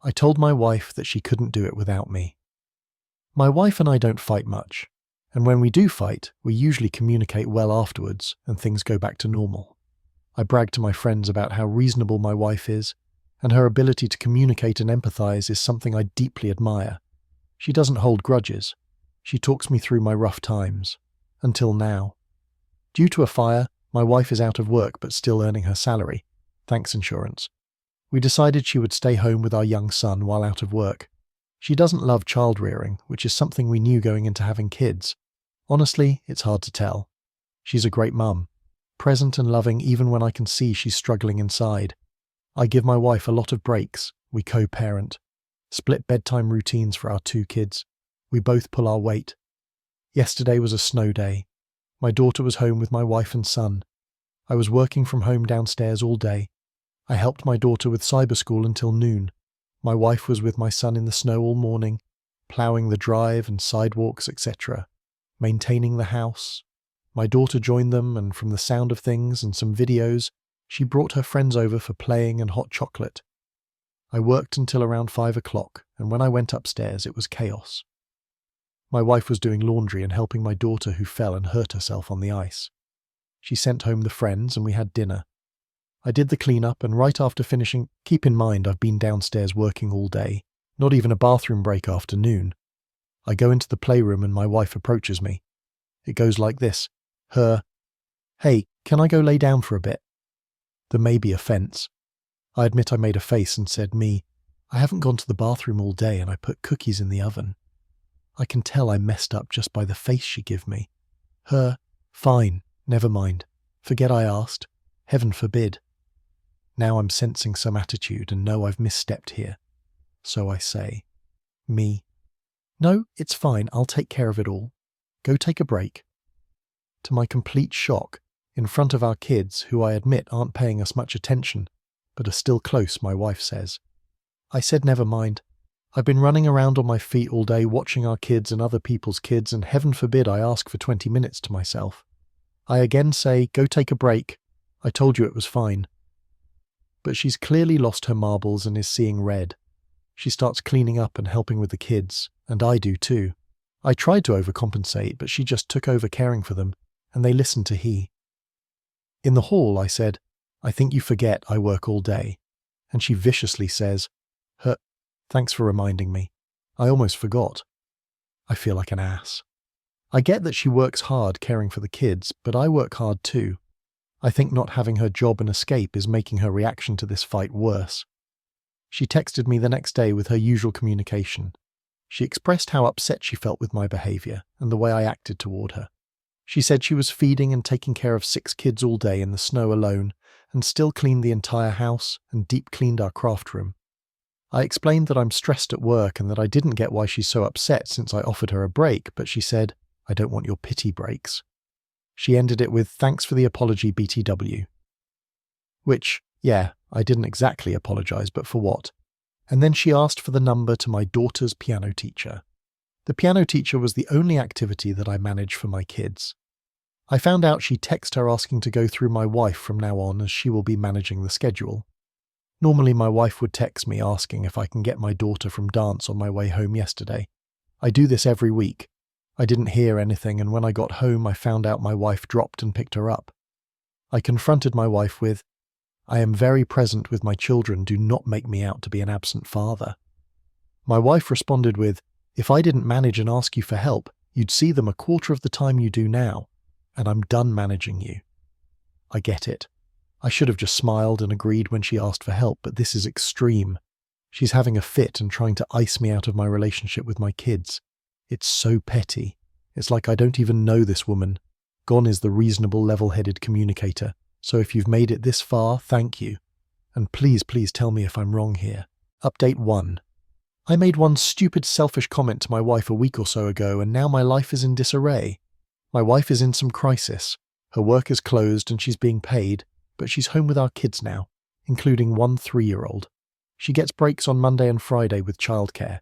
I told my wife that she couldn't do it without me. My wife and I don't fight much, and when we do fight, we usually communicate well afterwards and things go back to normal. I brag to my friends about how reasonable my wife is, and her ability to communicate and empathize is something I deeply admire. She doesn't hold grudges. She talks me through my rough times. Until now. Due to a fire, my wife is out of work but still earning her salary. Thanks, insurance. We decided she would stay home with our young son while out of work. She doesn't love child rearing, which is something we knew going into having kids. Honestly, it's hard to tell. She's a great mum, present and loving even when I can see she's struggling inside. I give my wife a lot of breaks. We co-parent. Split bedtime routines for our 2 kids. We both pull our weight. Yesterday was a snow day. My daughter was home with my wife and son. I was working from home downstairs all day. I helped my daughter with cyber school until noon. My wife was with my son in the snow all morning, ploughing the drive and sidewalks, etc., maintaining the house. My daughter joined them, and from the sound of things and some videos, she brought her friends over for playing and hot chocolate. I worked until around 5 o'clock, and when I went upstairs, it was chaos. My wife was doing laundry and helping my daughter who fell and hurt herself on the ice. She sent home the friends and we had dinner. I did the clean-up, and right after finishing, keep in mind I've been downstairs working all day, not even a bathroom break after noon. I go into the playroom and my wife approaches me. It goes like this. Hey, can I go lay down for a bit? The maybe offence. I admit I made a face and said, I haven't gone to the bathroom all day and I put cookies in the oven. I can tell I messed up just by the face she give me. Fine, never mind. Forget I asked. Heaven forbid. Now I'm sensing some attitude and know I've misstepped here. So I say, No, it's fine, I'll take care of it all. Go take a break. To my complete shock, in front of our kids, who I admit aren't paying us much attention, but are still close, my wife says. I said never mind. I've been running around on my feet all day watching our kids and other people's kids, and heaven forbid I ask for 20 minutes to myself. I again say, go take a break. I told you it was fine. But she's clearly lost her marbles and is seeing red. She starts cleaning up and helping with the kids, and I do too. I tried to overcompensate, but she just took over caring for them, and they listened to he. In the hall, I said, I think you forget I work all day. And she viciously says, Thanks for reminding me. I almost forgot. I feel like an ass. I get that she works hard caring for the kids, but I work hard too. I think not having her job and escape is making her reaction to this fight worse. She texted me the next day with her usual communication. She expressed how upset she felt with my behaviour and the way I acted toward her. She said she was feeding and taking care of 6 kids all day in the snow alone and still cleaned the entire house and deep cleaned our craft room. I explained that I'm stressed at work and that I didn't get why she's so upset since I offered her a break, but she said, I don't want your pity breaks. She ended it with, thanks for the apology, BTW. Which, yeah, I didn't exactly apologise, but for what? And then she asked for the number to my daughter's piano teacher. The piano teacher was the only activity that I manage for my kids. I found out she texted her asking to go through my wife from now on, as she will be managing the schedule. Normally my wife would text me asking if I can get my daughter from dance on my way home yesterday. I do this every week. I didn't hear anything, and when I got home I found out my wife dropped and picked her up. I confronted my wife with, I am very present with my children, do not make me out to be an absent father. My wife responded with, if I didn't manage and ask you for help, you'd see them a quarter of the time you do now, and I'm done managing you. I get it. I should have just smiled and agreed when she asked for help, but this is extreme. She's having a fit and trying to ice me out of my relationship with my kids. It's so petty. It's like I don't even know this woman. Gone is the reasonable, level-headed communicator. So if you've made it this far, thank you. And please tell me if I'm wrong here. Update 1. I made one stupid, selfish comment to my wife a week or so ago, and now my life is in disarray. My wife is in some crisis. Her work is closed and she's being paid, but she's home with our kids now, including one 3-year-old. She gets breaks on Monday and Friday with childcare.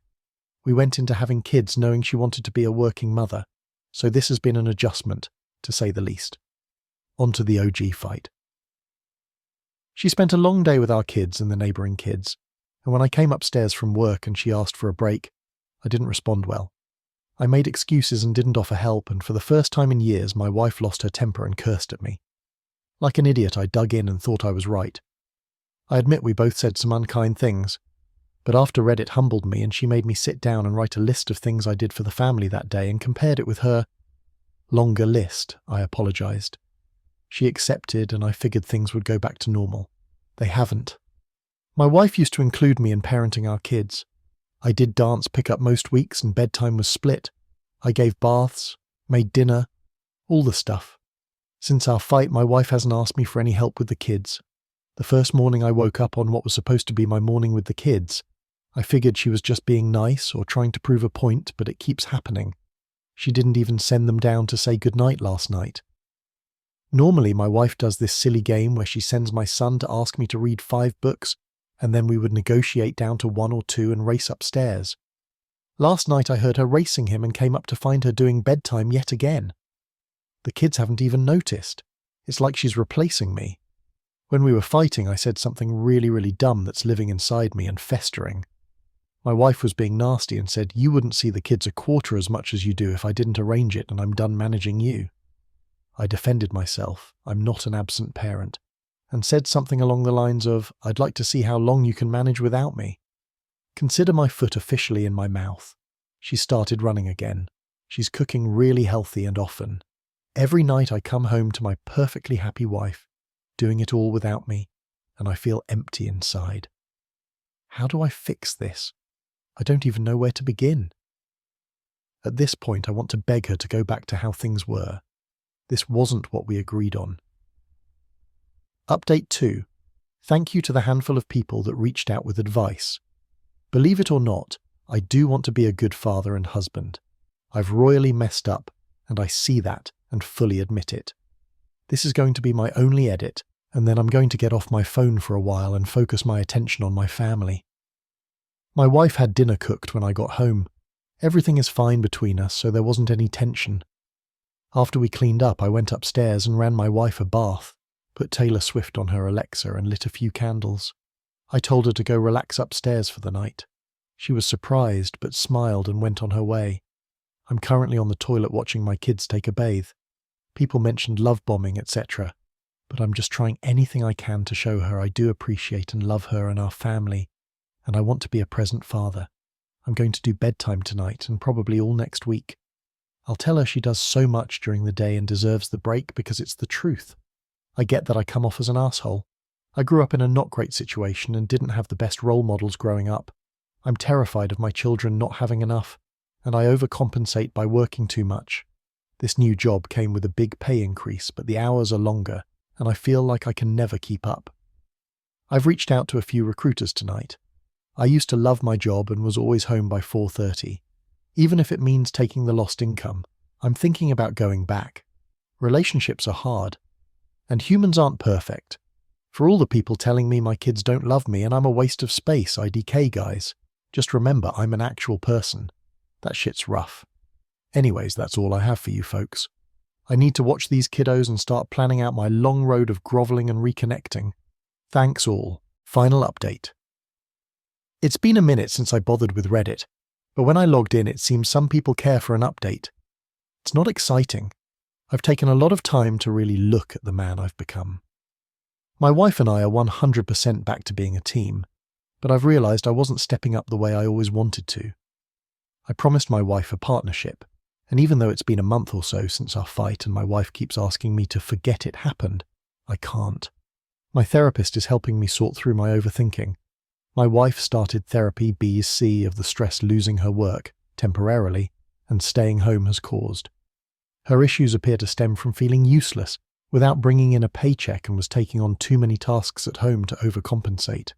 We went into having kids knowing she wanted to be a working mother, so this has been an adjustment, to say the least. On to the OG fight. She spent a long day with our kids and the neighbouring kids, and when I came upstairs from work and she asked for a break, I didn't respond well. I made excuses and didn't offer help, and for the first time in years, my wife lost her temper and cursed at me. Like an idiot, I dug in and thought I was right. I admit we both said some unkind things, but after Reddit humbled me and she made me sit down and write a list of things I did for the family that day and compared it with her longer list, I apologized. She accepted, and I figured things would go back to normal. They haven't. My wife used to include me in parenting our kids. I did dance pick-up most weeks and bedtime was split. I gave baths, made dinner, all the stuff. Since our fight, my wife hasn't asked me for any help with the kids. The first morning I woke up on what was supposed to be my morning with the kids, I figured she was just being nice or trying to prove a point, but it keeps happening. She didn't even send them down to say goodnight last night. Normally, my wife does this silly game where she sends my son to ask me to read 5 books, and then we would negotiate down to 1 or 2 and race upstairs. Last night I heard her racing him and came up to find her doing bedtime yet again. The kids haven't even noticed. It's like she's replacing me. When we were fighting, I said something really dumb that's living inside me and festering. My wife was being nasty and said, "You wouldn't see the kids a quarter as much as you do if I didn't arrange it, and I'm done managing you." I defended myself, I'm not an absent parent, and said something along the lines of, "I'd like to see how long you can manage without me." Consider my foot officially in my mouth. She started running again. She's cooking really healthy and often. Every night I come home to my perfectly happy wife, doing it all without me, and I feel empty inside. How do I fix this? I don't even know where to begin. At this point, I want to beg her to go back to how things were. This wasn't what we agreed on. Update 2. Thank you to the handful of people that reached out with advice. Believe it or not, I do want to be a good father and husband. I've royally messed up, and I see that and fully admit it. This is going to be my only edit, and then I'm going to get off my phone for a while and focus my attention on my family. My wife had dinner cooked when I got home. Everything is fine between us, so there wasn't any tension. After we cleaned up, I went upstairs and ran my wife a bath, put Taylor Swift on her Alexa and lit a few candles. I told her to go relax upstairs for the night. She was surprised, but smiled and went on her way. I'm currently on the toilet watching my kids take a bathe. People mentioned love bombing, etc., but I'm just trying anything I can to show her I do appreciate and love her and our family, and I want to be a present father. I'm going to do bedtime tonight and probably all next week. I'll tell her she does so much during the day and deserves the break because it's the truth. I get that I come off as an asshole. I grew up in a not great situation and didn't have the best role models growing up. I'm terrified of my children not having enough, and I overcompensate by working too much. This new job came with a big pay increase, but the hours are longer, and I feel like I can never keep up. I've reached out to a few recruiters tonight. I used to love my job and was always home by 4:30. Even if it means taking the lost income, I'm thinking about going back. Relationships are hard, and humans aren't perfect. For all the people telling me my kids don't love me and I'm a waste of space, IDK guys, just remember I'm an actual person. That shit's rough. Anyways, that's all I have for you folks. I need to watch these kiddos and start planning out my long road of groveling and reconnecting. Thanks all. Final update. It's been a minute since I bothered with Reddit, but when I logged in it seems some people care for an update. It's not exciting. I've taken a lot of time to really look at the man I've become. My wife and I are 100% back to being a team, but I've realised I wasn't stepping up the way I always wanted to. I promised my wife a partnership, and even though it's been a month or so since our fight and my wife keeps asking me to forget it happened, I can't. My therapist is helping me sort through my overthinking. My wife started therapy BC of the stress losing her work, temporarily, and staying home has caused. Her issues appear to stem from feeling useless, without bringing in a paycheck, and was taking on too many tasks at home to overcompensate.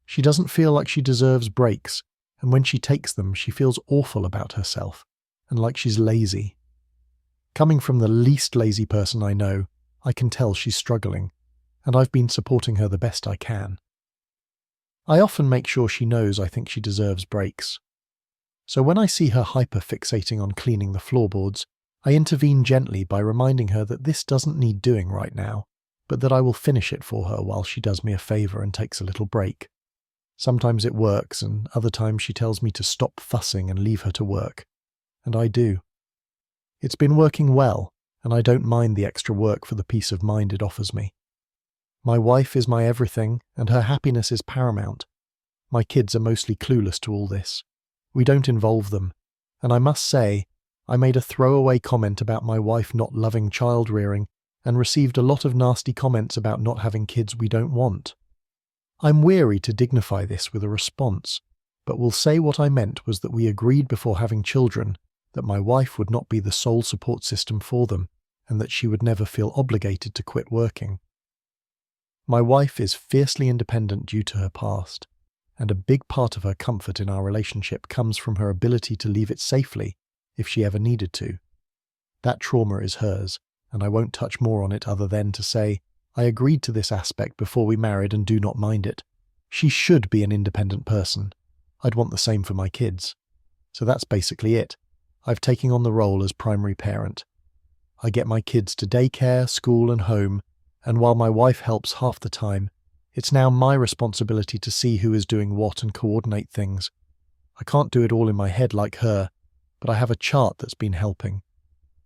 She doesn't feel like she deserves breaks, and when she takes them, she feels awful about herself, and like she's lazy. Coming from the least lazy person I know, I can tell she's struggling, and I've been supporting her the best I can. I often make sure she knows I think she deserves breaks. So when I see her hyper-fixating on cleaning the floorboards, I intervene gently by reminding her that this doesn't need doing right now, but that I will finish it for her while she does me a favour and takes a little break. Sometimes it works, and other times she tells me to stop fussing and leave her to work. And I do. It's been working well, and I don't mind the extra work for the peace of mind it offers me. My wife is my everything, and her happiness is paramount. My kids are mostly clueless to all this. We don't involve them, and I must say, I made a throwaway comment about my wife not loving child rearing and received a lot of nasty comments about not having kids we don't want. I'm weary to dignify this with a response, but will say what I meant was that we agreed before having children that my wife would not be the sole support system for them and that she would never feel obligated to quit working. My wife is fiercely independent due to her past, and a big part of her comfort in our relationship comes from her ability to leave it safely if she ever needed to. That trauma is hers, and I won't touch more on it other than to say, I agreed to this aspect before we married and do not mind it. She should be an independent person. I'd want the same for my kids. So that's basically it. I've taken on the role as primary parent. I get my kids to daycare, school and home, and while my wife helps half the time, it's now my responsibility to see who is doing what and coordinate things. I can't do it all in my head like her, but I have a chart that's been helping.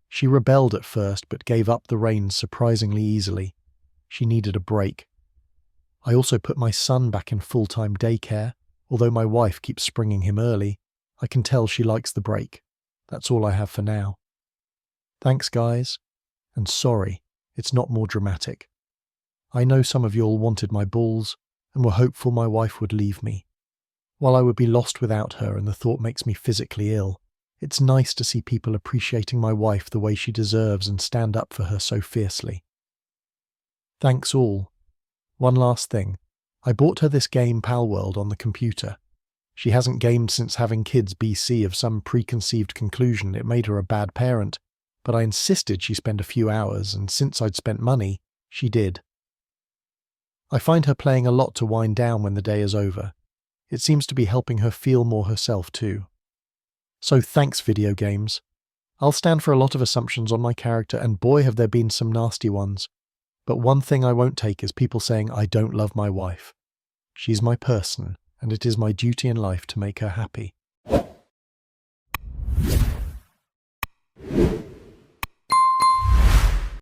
She rebelled at first but gave up the reins surprisingly easily. She needed a break. I also put my son back in full-time daycare. Although my wife keeps springing him early, I can tell she likes the break. That's all I have for now. Thanks, guys. And sorry, it's not more dramatic. I know some of y'all wanted my balls and were hopeful my wife would leave me. While I would be lost without her and the thought makes me physically ill, it's nice to see people appreciating my wife the way she deserves and stand up for her so fiercely. Thanks all. One last thing. I bought her this game Palworld on the computer. She hasn't gamed since having kids BC of some preconceived conclusion it made her a bad parent, but I insisted she spend a few hours, and since I'd spent money, she did. I find her playing a lot to wind down when the day is over. It seems to be helping her feel more herself too. So thanks, video games. I'll stand for a lot of assumptions on my character, and boy have there been some nasty ones. But one thing I won't take is people saying I don't love my wife. She's my person, and it is my duty in life to make her happy.